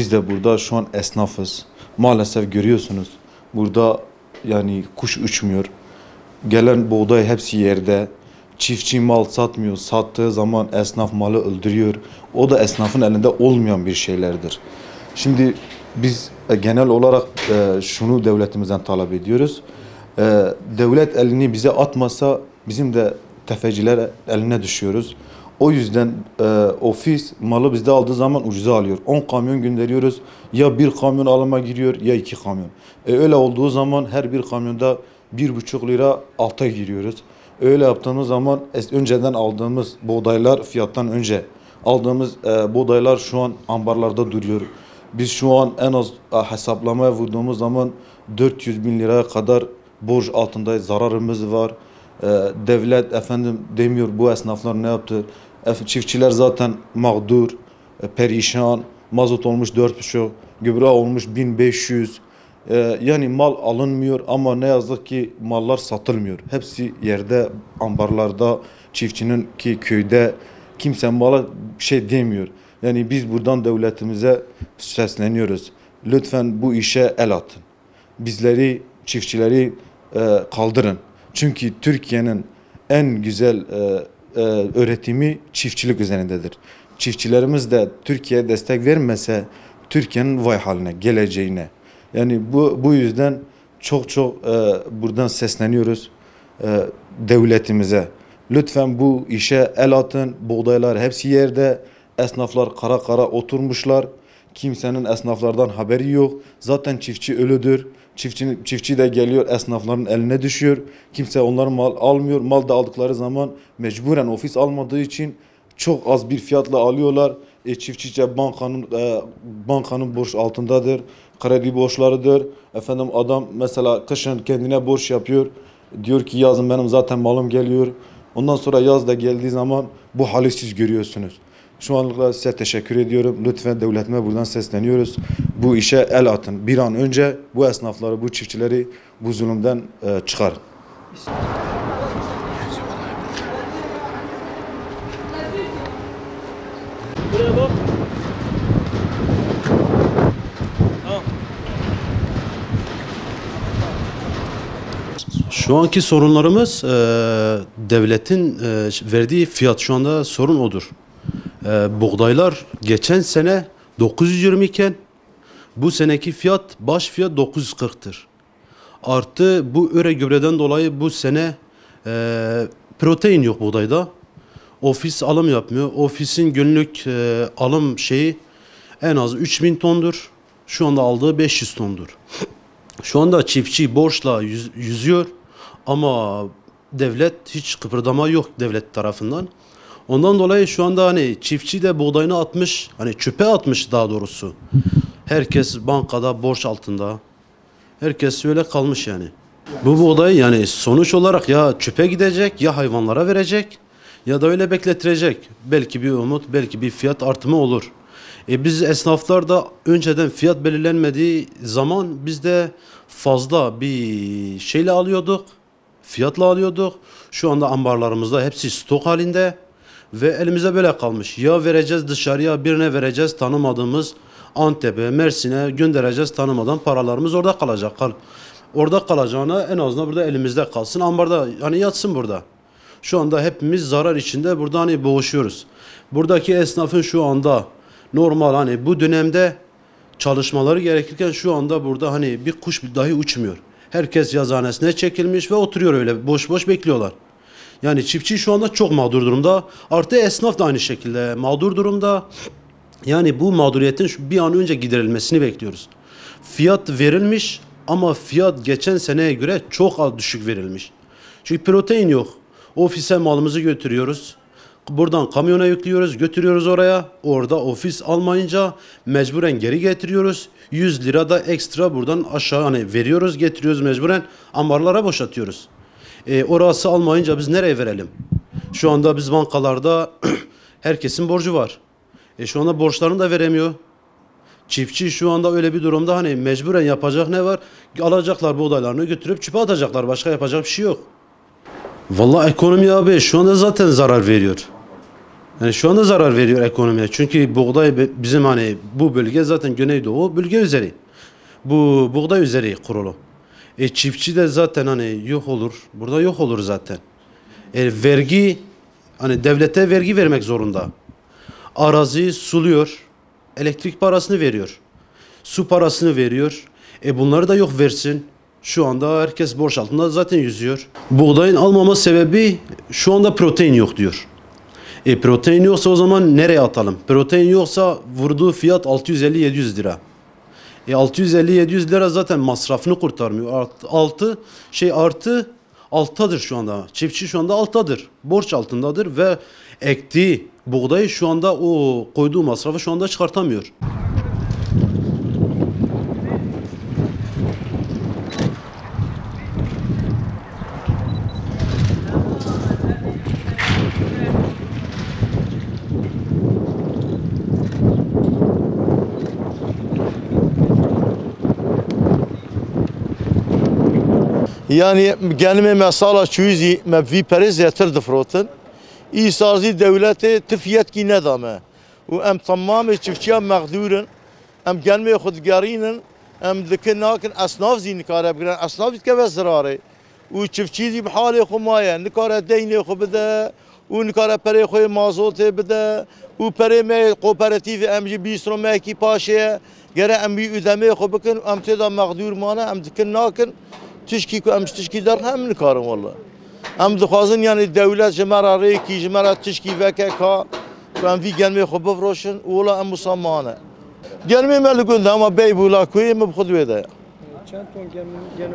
Biz de burada şu an esnafız. Maalesef görüyorsunuz. Burada yani kuş uçmuyor. Gelen buğday hepsi yerde. Çiftçi mal satmıyor. Sattığı zaman esnaf malı öldürüyor. O da esnafın elinde olmayan bir şeylerdir. Şimdi biz genel olarak şunu devletimizden talep ediyoruz. Devlet elini bize atmasa bizim de tefeciler eline düşüyoruz. O yüzden ofis malı bizde aldığı zaman ucuza alıyor. 10 kamyon gönderiyoruz. Ya bir kamyon alıma giriyor ya 2 kamyon. Öyle olduğu zaman her bir kamyonda 1,5 lira alta giriyoruz. Öyle yaptığımız zaman önceden aldığımız buğdaylar fiyattan önce aldığımız buğdaylar şu an ambarlarda duruyor. Biz şu an en az hesaplamaya vurduğumuz zaman 400 bin liraya kadar borç altındayız, zararımız var. Devlet efendim demiyor bu esnaflar ne yaptı? Çiftçiler zaten mağdur, perişan, mazot olmuş 4,5, gübre olmuş 1500. Yani mal alınmıyor ama ne yazık ki mallar satılmıyor. Hepsi yerde, ambarlarda, çiftçinin ki köyde kimse mala bir şey demiyor. Yani biz buradan devletimize sesleniyoruz. Lütfen bu işe el atın. Bizleri, çiftçileri kaldırın. Çünkü Türkiye'nin en güzel öğretimi çiftçilik üzerindedir. Çiftçilerimiz de Türkiye'ye destek vermese Türkiye'nin vay haline, geleceğine. Yani bu yüzden çok buradan sesleniyoruz devletimize. Lütfen bu işe el atın. Buğdaylar hepsi yerde. Esnaflar kara kara oturmuşlar. Kimsenin esnaflardan haberi yok. Zaten çiftçi ölüdür. Çiftçi de geliyor esnafların eline düşüyor. Kimse onların mal almıyor. Mal da aldıkları zaman mecburen ofis almadığı için çok az bir fiyatla alıyorlar. Çiftçi bankanın borç altındadır. Kredi borçlarıdır. Efendim adam mesela kışın kendine borç yapıyor. Diyor ki yazın benim zaten malım geliyor. Ondan sonra yaz da geldiği zaman bu hali siz görüyorsunuz. Şu anlıkla size teşekkür ediyorum. Lütfen devletime buradan sesleniyoruz. Bu işe el atın. Bir an önce bu esnafları, bu çiftçileri bu zulümden çıkarın. Buraya bak. Tamam. Şu anki sorunlarımız devletin verdiği fiyat şu anda sorun odur. Buğdaylar geçen sene 920 iken bu seneki baş fiyat 940'tır. Artı bu öre gübreden dolayı bu sene protein yok buğdayda. Ofis alım yapmıyor. Ofisin günlük alım şeyi en az 3000 tondur. Şu anda aldığı 500 tondur. Şu anda çiftçi borçla yüzüyor ama devlet hiç kıpırdama yok devlet tarafından. Ondan dolayı şu anda hani çiftçi de buğdayını atmış, hani çöpe atmış daha doğrusu. Herkes bankada borç altında. Herkes öyle kalmış yani. Bu buğday yani sonuç olarak ya çöpe gidecek ya hayvanlara verecek ya da öyle beklettirecek. Belki bir umut, belki bir fiyat artımı olur. Biz esnaflar da önceden fiyat belirlenmediği zaman biz de fazla bir şeyle alıyorduk. Fiyatla alıyorduk. Şu anda ambarlarımızda hepsi stok halinde. Ve elimize böyle kalmış. Ya vereceğiz dışarıya birine vereceğiz tanımadığımız Antep'e, Mersin'e göndereceğiz tanımadan paralarımız orada kalacak. Orada kalacağına en azından burada elimizde kalsın. Ambarda hani yatsın burada. Şu anda hepimiz zarar içinde burada hani boğuşuyoruz. Buradaki esnafın şu anda normal hani bu dönemde çalışmaları gerekirken şu anda burada hani bir kuş dahi uçmuyor. Herkes yazıhanesine çekilmiş ve oturuyor öyle boş boş bekliyorlar. Yani çiftçi şu anda çok mağdur durumda. Artı esnaf da aynı şekilde mağdur durumda. Yani bu mağduriyetin bir an önce giderilmesini bekliyoruz. Fiyat verilmiş ama fiyat geçen seneye göre çok az düşük verilmiş. Çünkü protein yok. Ofise malımızı götürüyoruz. Buradan kamyona yüklüyoruz, götürüyoruz oraya. Orada ofis almayınca mecburen geri getiriyoruz. 100 lira da ekstra buradan aşağı hani veriyoruz, getiriyoruz mecburen. Ambarlara boşaltıyoruz. Orası almayınca biz nereye verelim? Şu anda biz bankalarda herkesin borcu var. Şu anda borçlarını da veremiyor. Çiftçi şu anda öyle bir durumda hani mecburen yapacak ne var? Alacaklar buğdaylarını götürüp çöpe atacaklar. Başka yapacak bir şey yok. Vallahi ekonomi abi şu anda zaten zarar veriyor. Yani şu anda zarar veriyor ekonomiye. Çünkü buğday bizim hani bu bölge zaten Güneydoğu bölge üzeri. Bu buğday üzeri kurulu. Çiftçi de zaten hani yok olur. Burada yok olur zaten. Vergi hani devlete vergi vermek zorunda. Arazi suluyor. Elektrik parasını veriyor. Su parasını veriyor. Bunları da yok versin. Şu anda herkes borç altında zaten yüzüyor. Buğdayın almama sebebi şu anda protein yok diyor. Protein yoksa o zaman nereye atalım? Protein yoksa vurduğu fiyat 650-700 lira. 650-700 lira zaten masrafını kurtarmıyor. Artı alttadır şu anda. Çiftçi şu anda alttadır. Borç altındadır ve ektiği buğdayı şu anda o koyduğu masrafı şu anda çıkartamıyor. Yani gelme mesela çüzi me periz yetir difrotin. İsazı devleti tifiyet ki ne dame. Ve em tamamı çiftçiye mağdurun. Em gelme xudgarinin. Em dikin nakin esnaf zin kare bgiren. Esnaf zin keve zirare. Ve çiftçi zin bhali xumaye. Nikare deyni xu bide. Ve nikare peri xuy mazote bide. Ve peri me kooperatif emci bistro me ki paşeye. Gere em bir ödeme xu bikin. Em teda mağdur mane. Em dikin nakin. تشكي أم تشكي در هم نكارم والله أم دخوازن يعني الدولة جمرة ريكي جمرة تشكي فكا وأم في جنبي خب بفروشن ولا أم مصمانة جنبي ما اللي قلنا أما بيب ولا كوي ما بخذ ويدا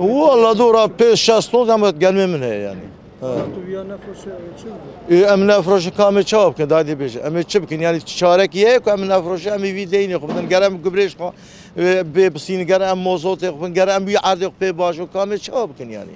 والله دورة بيش شاستون أما جنبي من هي يعني أم نفروش كامل شاب كن دادي بيش أم تشبكن يعني تشارك ياك وأم نفروش أم في ديني خب بدن جرام قبريش بسين جرام موزوت خب جرام بيعرض بي باش وكامل شاب كن يعني